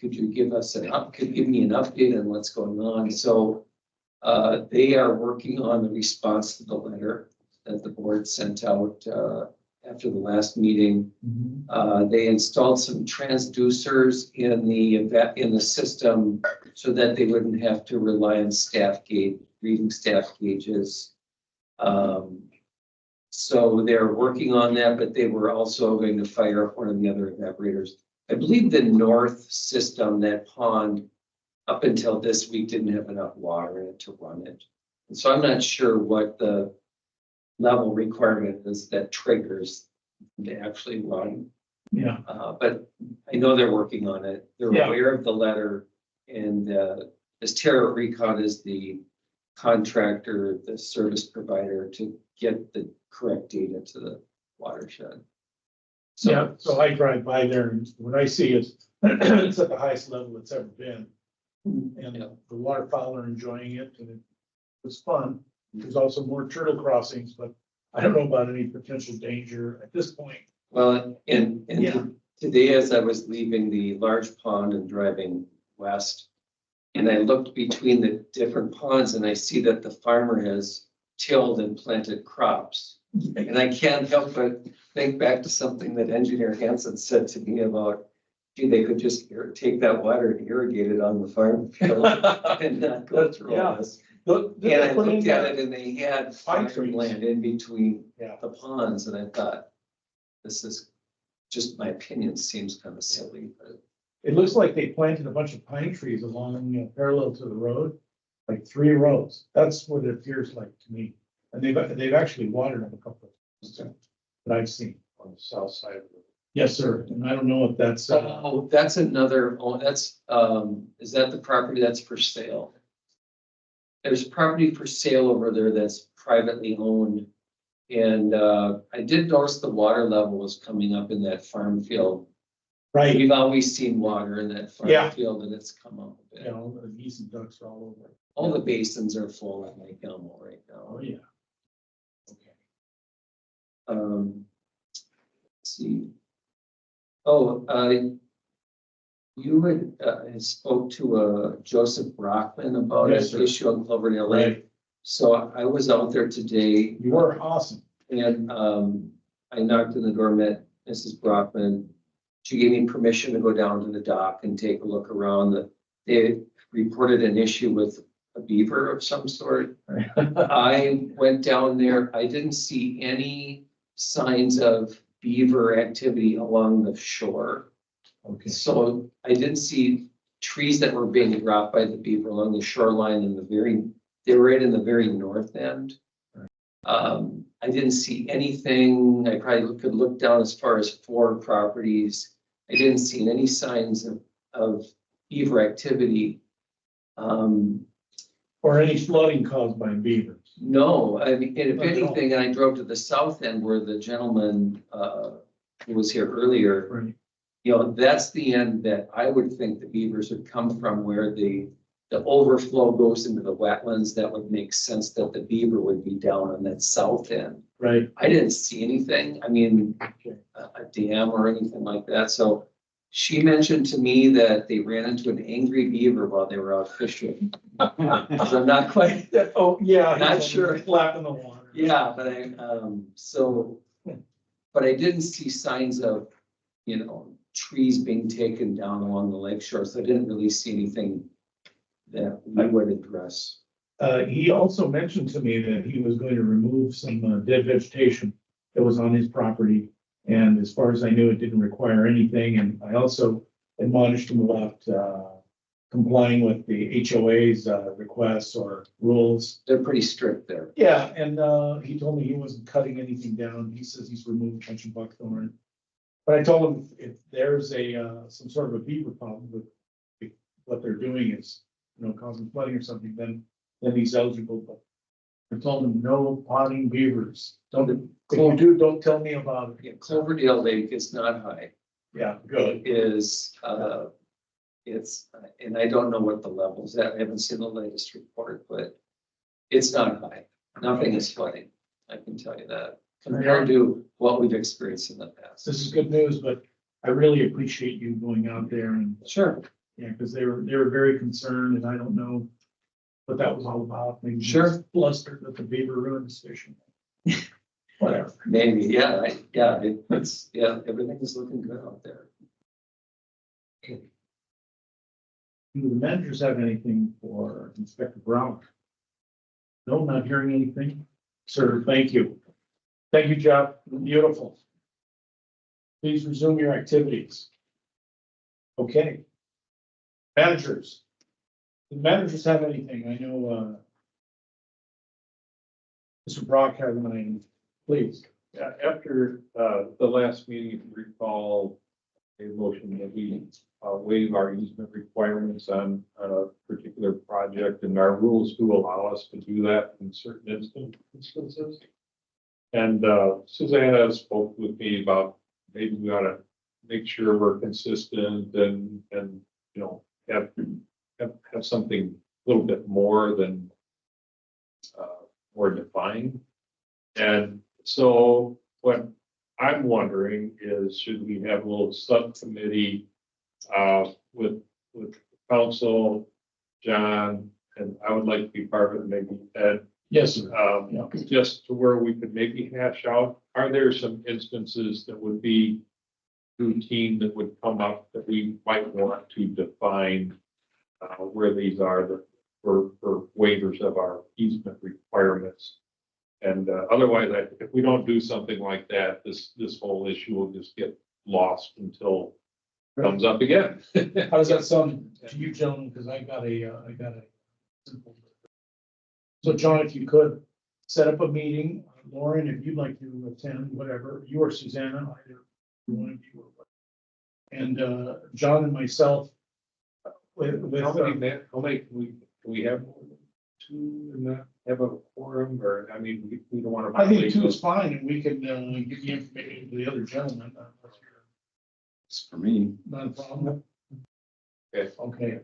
could you give me an update on what's going on? So they are working on the response to the letter that the board sent out after the last meeting. They installed some transducers in the system so that they wouldn't have to rely on reading staff gauges. So they're working on that, but they were also going to fire up one of the other evaporators. I believe the north system, that pond, up until this week, didn't have enough water in it to run it. And so I'm not sure what the level requirement is that triggers to actually run. Yeah, But I know they're working on it. They're Yeah. aware of the letter, and as Terra Recon is the contractor, the service provider to get the correct data to the watershed. yeah, so I drive by there and what I see is it's at the highest level it's ever been. And Yeah. the waterfowl are enjoying it and it was fun. There's also more turtle crossings, but I don't know about any potential danger at this point. Well, and Yeah. today, as I was leaving the large pond and driving west, and I looked between the different ponds and I see that the farmer has tilled and planted crops. And I can't help but think back to something that Engineer Hansen said to me about, gee, they could just take that water and irrigate it on the farm field and not go through all this. And I looked at it and they had Pine farm trees. land in between Yeah. the ponds, and I thought, this is just my opinion, seems kind of silly, but It looks like they planted a bunch of pine trees along parallel to the road, like 3 rows. That's what it appears like to me. And they've actually watered them a couple of times that I've seen. On the south side of the. Yes, sir. And I don't know if that's, oh, that's another, is that the property that's for sale? There's property for sale over there that's privately owned. And I did notice the water level was coming up in that farm field. right, We've always seen water in that Yeah. farm field and it's come up a you bit. know, the geese and ducks are all over. All the basins are full at Lake Elmo right Oh, now. yeah. Okay. Let's see. Oh, You had spoke to Joseph Brockman about Yes, sir. an issue on Cloverdale Lake. Right. So I was out there today You were awesome. and I knocked on the door, met Mrs. Brockman. She gave me permission to go down to the dock and take a look around. They reported an issue with a beaver of some sort. I went down there. I didn't see any signs of beaver activity along the shore. Okay. So I didn't see trees that were being dropped by the beaver along the shoreline in they were right in the very north end. I didn't see anything. I probably could look down as far as 4 properties. I didn't see any signs of beaver activity. Or any flooding caused by beavers. No, I mean, and if Not at all. anything, I drove to the south end where the gentleman who was here earlier, Right. you know, that's the end that I would think the beavers would come from, where the overflow goes into the wetlands. That would make sense that the beaver would be down on that south end. Right. I didn't see anything. I mean, a dam or anything like that. So she mentioned to me that they ran into an angry beaver while they were out fishing. So I'm not quite, Oh, yeah. Not he's sure. Flapping the water. yeah, but but I didn't see signs of, you know, trees being taken down along the lake shore. So I didn't really see anything that we would address. He also mentioned to me that he was going to remove some dead vegetation that was on his property. And as far as I knew, it didn't require anything. And I also admonished him about complying with the HOA's requests or rules. They're pretty strict there. Yeah, and he told me he wasn't cutting anything down. He says he's removed a bunch of buckthorn. But I told him if there's some sort of a beaver problem with what they're doing is, you know, causing flooding or something, then he's eligible. But I told him no potting beavers. Don't, if you do, don't tell me about it. Yeah, Cloverdale Lake is not high. Yeah, good. It is, it's, and I don't know what the levels at. I haven't seen the latest report, but it's not high. Nothing is flooding. I can tell you that compared to what we've experienced in the past. This is good news, but I really appreciate you going out there and, Sure. yeah, because they were very concerned and I don't know what that was all about. Maybe Sure. Bluster that the beaver ruined his fishing. Whatever. Maybe, yeah, it's, yeah, everything is looking good out there. Do the managers have anything for Inspector Brown? No, not hearing anything. Sir, thank you. Thank you, Jeff. Beautiful. Please resume your activities. Okay. Managers. Do the managers have anything? I know, Mr. Brock has mine. Please. Yeah, after the last meeting, if you recall, a motion that we waive our easement requirements on a particular project, and our rules do allow us to do that in certain instances. And Susanna spoke with me about maybe we ought to make sure we're consistent and you know have something a little bit more than more defined. And so what I'm wondering is, should we have a little subcommittee with council, John, and I would like to be part of it, maybe Ed. Yes, sir. Just to where we could maybe hash out, are there some instances that would be routine that would come up that we might want to define where these are for waivers of our easement requirements? And otherwise, if we don't do something like that, this whole issue will just get lost until it comes up again. How does that sound to you, gentlemen? Because I got a simple. So John, if you could set up a meeting, Lauren, if you'd like to attend, whatever, you or Susanna, either one of you. And John and myself. How many can we have more than 2 and not have a quorum, or, I mean, we don't want to. I think 2 is fine, and we can give the information to the other gentleman. It's for me. Not a problem. Okay. Okay,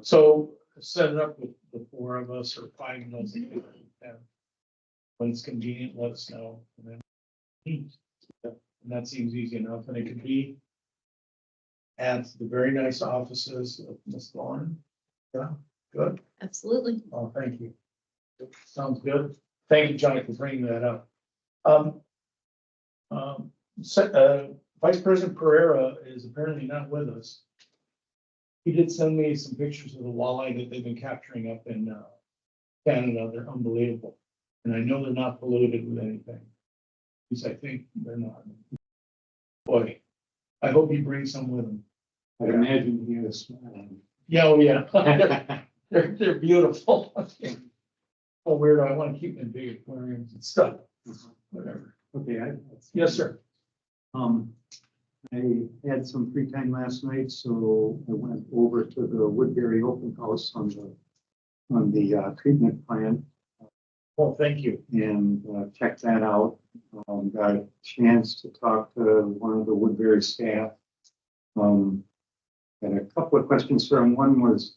so set it up with the 4 of us or 5 of us. And when it's convenient, let us know. And then, and that seems easy enough, and it could be add to the very nice offices of Ms. Lauren. Yeah, good. Absolutely. Oh, thank you. Sounds good. Thank you, Johnny, for bringing that up. Um, Vice President Pereira is apparently not with us. He did send me some pictures of the walleye that they've been capturing up in Canada. They're unbelievable. And I know they're not polluted with anything. At least I think they're not. Boy, I hope he brings some with him. I imagine he is. Yeah, oh yeah. They're beautiful. Oh, weird. I want to keep them in big aquariums and stuff. Whatever. Okay, Yes, sir. I had some free time last night, so I went over to the Woodbury Open House on the treatment plant Well, thank you. and checked that out. Got a chance to talk to one of the Woodbury staff. Had a couple of questions for him. One was,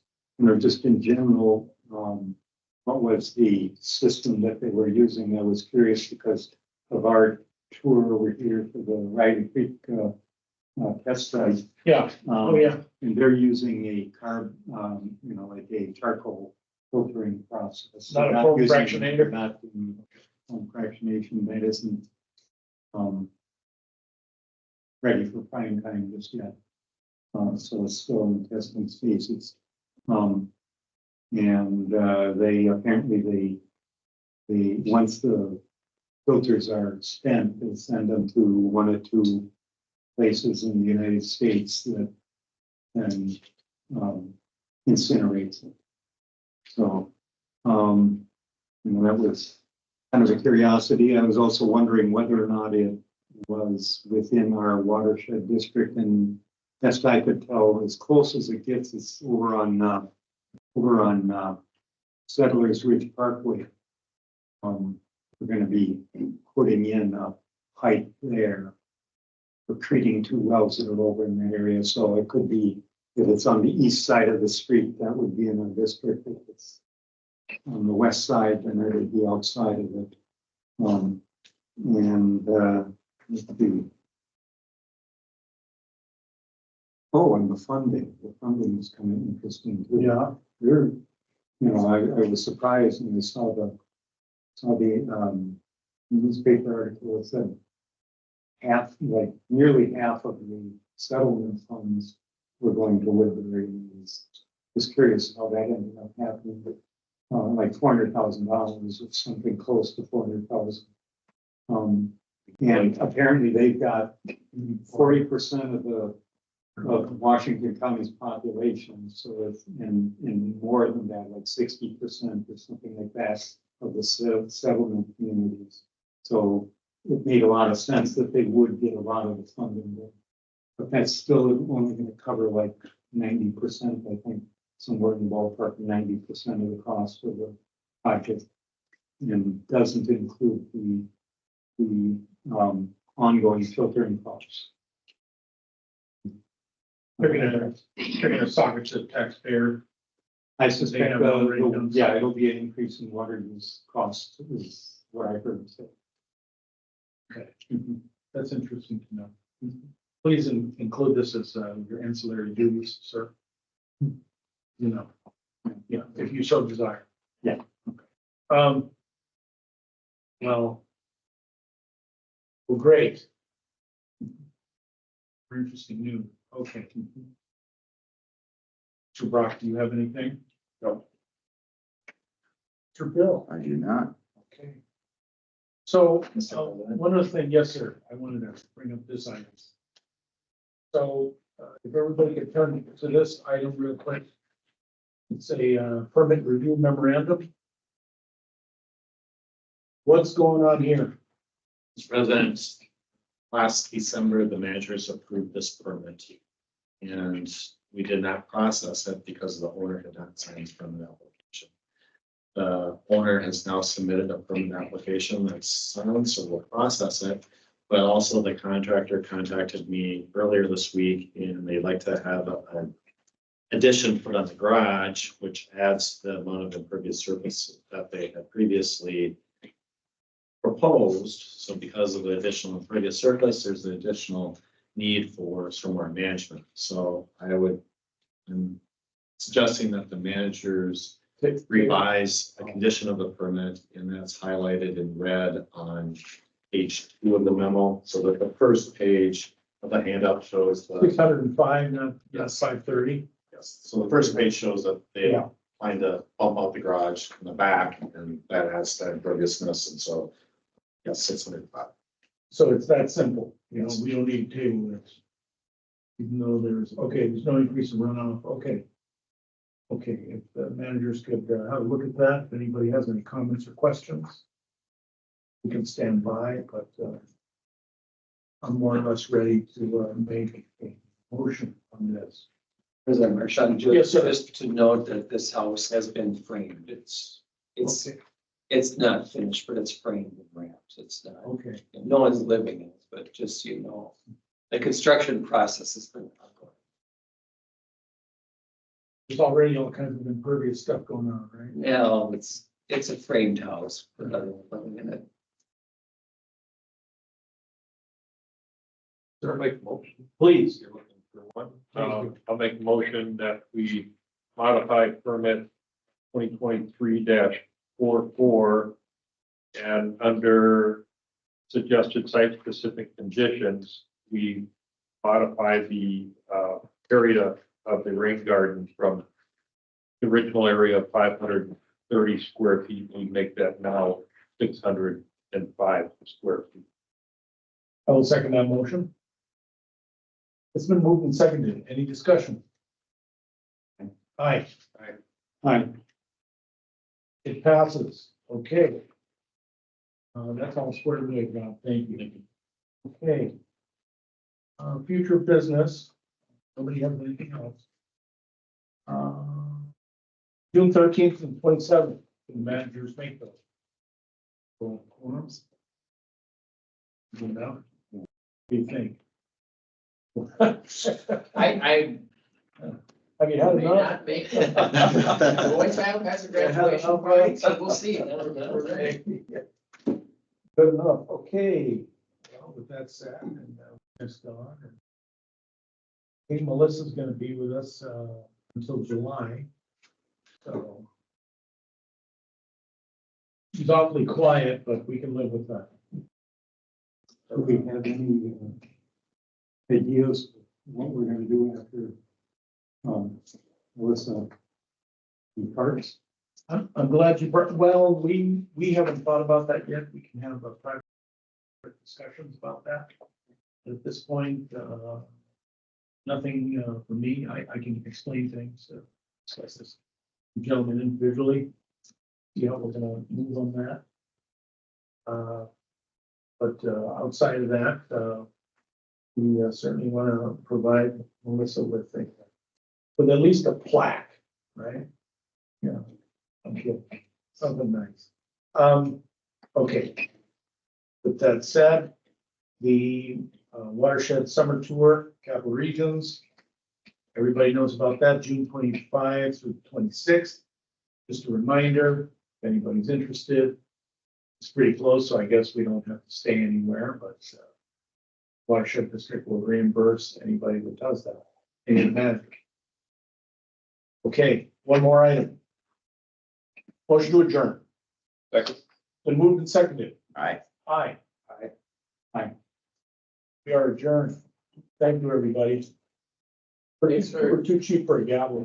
just in general, what was the system that they were using? I was curious because of our tour over here for the Riding Creek test site. Yeah. Oh, yeah. And they're using a like a charcoal filtering process. Not a They're foam using- fractionator? they're Not doing foam fractionation. That isn't ready for prime time just yet. So it's still in the testing stages. And they apparently they once the filters are spent, they send them to one or two places in the United States that then incinerates it. So that was kind of a curiosity. I was also wondering whether or not it was within our watershed district, and best I could tell, as close as it gets, it's over on Settlers Ridge Parkway. We're going to be putting in a pipe there for treating two wells that are over in that area. So it could be, if it's on the east side of the street, that would be in our district. If it's on the west side, then it would be outside of it. Let's see. Oh, and the funding is kind of interesting too. Yeah. They're, I was surprised when I saw the newspaper article that said nearly half of the settlement funds were going to Woodbury. I was curious how that ended up happening, but like $400,000 or something close to 400,000. And apparently they've got 40% of Washington County's population. So it's and more than that, like 60% or something like that of the settlement communities. So it made a lot of sense that they would get a lot of the funding there. But that's still only going to cover like 90%, I think, somewhere in the ballpark, 90% of the cost of the project. And doesn't include the ongoing filtering costs. They're gonna sock it to the taxpayer. I suspect, have already done yeah, so. it'll be an increase in water use costs is what I heard them say. Okay. That's interesting to know. Please include this as your ancillary duties, sir. Yeah, if you so desire. Yeah. Okay. Well, great. Very interesting news. Okay. Mr. Brock, do you have anything? No. Mr. Bill? I do not. Okay. So, one other thing, yes, sir, I wanted to bring up this item. So, if everybody could turn to this item real quick. It's a permit review memorandum. What's going on here? Mr. President, last December, the managers approved this permit. And we did not process it because the owner had not signed his permit application. The owner has now submitted a permit application that's signed, so we'll process it. But also the contractor contacted me earlier this week and they'd like to have an addition put on the garage, which adds the amount of impervious surface that they had previously proposed. So because of the additional impervious surface, there's the additional need for stormwater management. So I'm suggesting that the managers revise a condition of the permit, and that's highlighted in red on page 2 of the memo, so that the first page of the handout shows the. 605, not Yes. 530. Yes, so the first page shows that they Yeah. plan to bump out the garage in the back, and that adds to imperviousness, and so, yes, 605. So it's that simple, you know, we don't need to table this. Even though there's no increase in runoff, okay. Okay, if the managers could have a look at that, if anybody has any comments or questions. We can stand by, but I'm more or less ready to make a motion on this. President Marchand, Yes, sir. just to note that this house has been framed. It's Okay. not finished, but it's framed and wrapped. It's not, Okay, no one's living in it, but just, so you know, the construction process has been ongoing. there's already all kinds of impervious stuff going on, right? Now, it's a framed house, but other living in it. I'll make a motion. Please. You're looking for one. I'll make a motion that we modify permit 2023-44 and under suggested site-specific conditions, we modify the area of the rain garden from the original area of 530 square feet. We make that now 605 square feet. I will second that motion. It's been moved and seconded. Any discussion? Aye. Aye. It passes. Okay. That's all squared away, Rob. Thank you. Okay. Future business. Nobody has anything else. June 13th and 27th, the managers make those. Forums. You know, what do you think? I Have you had may enough? not make it. The boys have has a graduation party, so we'll see. Good enough, okay. Well, with that said, and that's gone. Hey, Melissa's gonna be with us until July. So. She's awfully quiet, but we can live with that. Do we have any ideas of what we're gonna do after Melissa departs? I'm glad you brought, well, we haven't thought about that yet. We can have a private discussions about that. At this point, nothing for me. I can explain things, discuss this gentlemen individually. See how we're gonna move on that. But outside of that, we certainly want to provide Melissa with at least a plaque, right? Yeah, I'm kidding. Something nice. Okay. With that said, the Watershed Summer Tour, Capital Regions. Everybody knows about that, June 25 through 26th. Just a reminder, if anybody's interested, it's pretty close, so I guess we don't have to stay anywhere, but Watershed District will reimburse anybody that does that. Any manager. Okay, one more item. Motion to adjourn. Second. Been moved and seconded. Aye. Aye. Aye. We are adjourned. Thank you, everybody. We're too cheap for a gavel.